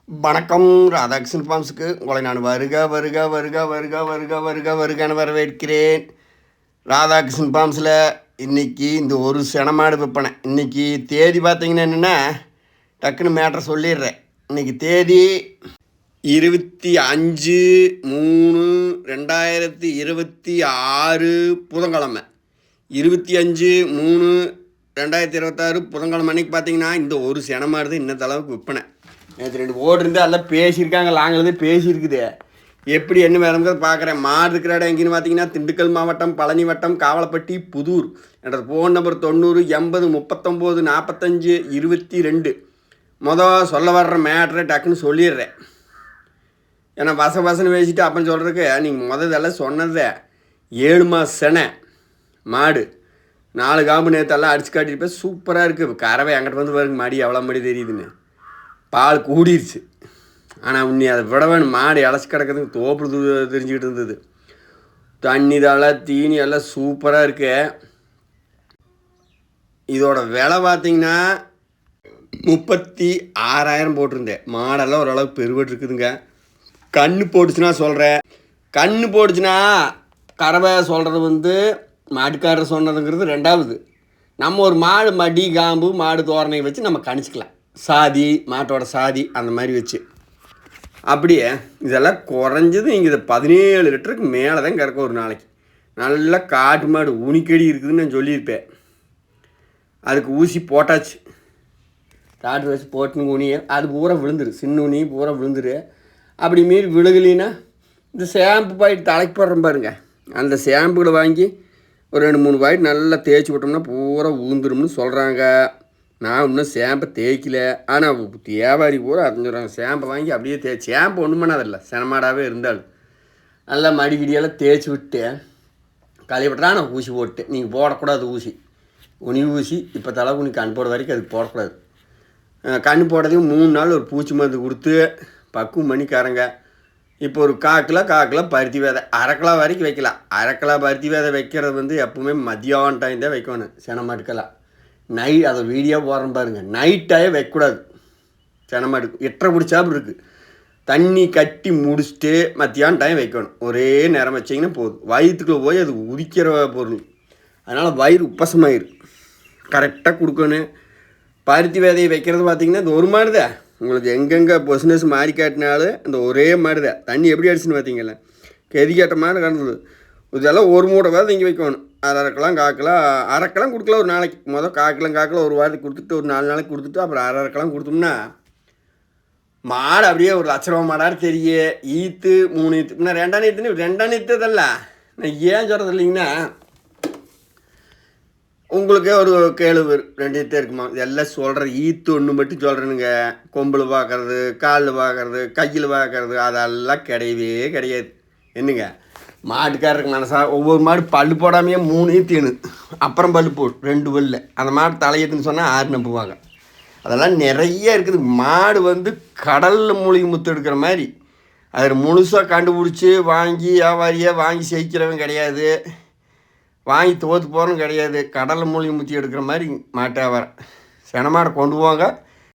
வணக்கம். ராதாகிருஷ்ணன் ஃபார்ம்ஸுக்கு உங்களை நான் வருக வரவேற்கிறேன். ராதாகிருஷ்ணன் ஃபார்ம்ஸில் இன்றைக்கி இந்த ஒரு செனமாடு விற்பனை. இன்றைக்கி தேதி பார்த்திங்கன்னா என்னென்னா டக்குன்னு மேட்ரை சொல்லிடுறேன். இன்றைக்கி தேதி 25/3/2026 புதன்கிழமை. 25/3/2026 புதன்கிழமை அன்றைக்கி பார்த்திங்கன்னா இந்த ஒரு செனமாடு தான் இன்னத்த அளவுக்கு விற்பனை. நேற்று 2 ஓடு இருந்து எல்லாம் பேசியிருக்காங்க, லாங்கிலேருந்து பேசியிருக்குது. எப்படி என்ன வேணுங்கிறது பார்க்குறேன். மாடு இருக்கிற இடம் எங்கேன்னு பார்த்தீங்கன்னா திண்டுக்கல் மாவட்டம், பழனி வட்டம், காவலப்பட்டி, புதூர். என்னோட ஃபோன் நம்பர் 90 80 39 45 22. சொல்ல வர்ற மேட்ரை டக்குன்னு சொல்லிடுறேன். ஏன்னா வசன்னு பேசிட்டு அப்பன்னு சொல்கிறதுக்கு நீங்கள் இதெல்லாம் சொன்னதே 7 மாத செனை மாடு 4 காம்பு நேற்றெல்லாம் அடிச்சு காட்டியிருப்பேன். சூப்பராக இருக்குது. கறவை எங்கிட்ட வந்து பாருங்க மாடி எவ்வளோ மாடி தெரியுதுன்னு. பால் கூடிருச்சு. ஆனால் உன்னி அதை விட வேணும். மாடு இலச்சி கிடக்கிறதுக்கு தோப்பு தெரிஞ்சுக்கிட்டு இருந்தது. தண்ணி தலை தீனி எல்லாம் சூப்பராக இருக்கு. இதோட விலை பார்த்திங்கன்னா 36,000 போட்டிருந்தேன். மாடெல்லாம் ஓரளவுக்கு பெருவட்டு இருக்குதுங்க. கண்ணு போட்டுச்சுன்னா சொல்கிறேன். கண்ணு போட்டுச்சுன்னா கறவை சொல்கிறது மாட்டுக்காரர் சொன்னதுங்கிறது ரெண்டாவது. நம்ம ஒரு மாடு மடி காம்பு மாடு தோரணை வச்சு நம்ம கணிச்சிக்கலாம். சாதி மாட்டோட சாதி அந்த மாதிரி வச்சு அப்படியே இதெல்லாம் குறைஞ்சது இங்கே இதை 17 லிட்டருக்கு மேலே தான் கறக்க ஒரு நாளைக்கு. நல்லா காட்டு மாடு உனிக்கடி இருக்குதுன்னு நான் சொல்லியிருப்பேன். அதுக்கு ஊசி போட்டாச்சு. டாக்டர் வச்சு போட்டுன்னு உனியை அது பூரா விழுந்துரு. சின்ன உனி பூரா விழுந்துரு. அப்படி மீறி விழுகலின்னா இந்த ஷாம்பு பாயிட்டு தலைக்கு போடுறோம் பாருங்க, அந்த ஷாம்புகளை வாங்கி ஒரு 2-3 பாயிட்டு நல்லா தேய்ச்சி விட்டோம்னா பூரா ஊந்துரும்னு சொல்கிறாங்க. நான் இன்னும் ஷாம்பை தேய்க்கல. ஆனால் வியாபாரி பூரா அறிஞ்சிடுறாங்க. ஷாம்பை வாங்கி அப்படியே ஷாம்பு ஒன்றும் பண்ணாதில்ல. செனமாடாகவே இருந்தாலும் நல்லா மடிக்கிடியெல்லாம் தேய்ச்சி விட்டு கழிவிட்றா நான் ஊசி போட்டு. நீங்கள் போடக்கூடாது ஊசி, உனி ஊசி. இப்போ தலை உனி கண் போட வரைக்கும் அதுக்கு போடக்கூடாது. கண் போடுறதையும் 3 நாள் ஒரு பூச்சி மருந்து கொடுத்து பக்குவம் பண்ணிக்காரங்க. இப்போ ஒரு 1/4 கிலோ பருத்தி விதை 1/2 கிலோ வரைக்கும் வைக்கலாம். 1/2 கிலோ பருத்தி விதை வைக்கிறது எப்பவுமே மதியான டைம் தான் வைக்கணும். செனமாட்டுக்கெல்லாம் அதை வீடியோ போடுறேன் பாருங்கள். நைட்டாகவே வைக்கக்கூடாது. செனமாடு 8:30 பிடிச்சாப்பு இருக்குது. தண்ணி கட்டி முடிச்சுட்டு மத்தியானம் டைம் வைக்கணும். ஒரே நேரம் வச்சிங்கன்னா போதும். வயிற்றுக்குள்ளே போய் அது உதிக்கிற பொருள். அதனால் வயிறு உப்பசமாயிரு. கரெக்டாக கொடுக்கணும். பருத்தி விதையை வைக்கிறது பார்த்திங்கன்னா இந்த ஒரு மாடு தான். உங்களுக்கு எங்கெங்கே பிஸ்னஸ் மாறி காட்டினாலும் இந்த ஒரே மாடு தான். தண்ணி எப்படி அடிச்சுன்னு பார்த்தீங்களா, கெதிக்காட்ட மாடு கிடந்தது. இதெல்லாம் ஒரு மூட்டை விதை இங்கே வைக்கணும். 1/2 கிலோ 1/4 கிலோ 1/2 கிலோ கொடுக்கலாம் ஒரு நாளைக்கு. 1/4 கிலோ ஒரு வாரத்துக்கு கொடுத்துட்டு ஒரு 4 நாளைக்கு கொடுத்துட்டு அப்புறம் 1/2 கிலோ கொடுத்தோம்னா மாடு அப்படியே ஒரு லட்ச ரூபா மாடாரு தெரியும். ஈத்து 3 ஈத்து. நான் 2 ஈத்துதல்ல. நான் ஏன் சொல்கிறது இல்லைங்கன்னா உங்களுக்கே ஒரு கேள்வி 2 ஈத்தே இருக்குமா. இதெல்லாம் சொல்கிற ஈத்து ஒன்று மட்டும் சொல்கிறேனுங்க. கொம்பில் பார்க்குறது, காலில் பார்க்குறது, கையில் பார்க்குறது அதெல்லாம் கிடையாது. என்னங்க மாட்டுக்காரருக்கு மனசா ஒவ்வொரு மாடு பல்லு போடாமையே 3 ஈத்தினு அப்புறம் பல்லு போடு 2 பல்ல அந்த மாடு தலையத்துன்னு சொன்னால் 6 நம்புவாங்க. அதெல்லாம் நிறைய இருக்குது. மாடு கடலில் மூழ்கி முத்து எடுக்கிற மாதிரி. அது முழுசாக கண்டுபிடிச்சி வாங்கி வியாபாரியாக வாங்கி செய்கிறவன் கிடையாது, வாங்கி தோற்று போகிறவன் கிடையாது. கடலில் மூழ்கி முத்தி எடுக்கிற மாதிரி மாட்டை வியாபாரம். செனமாடை கொண்டு போவாங்க.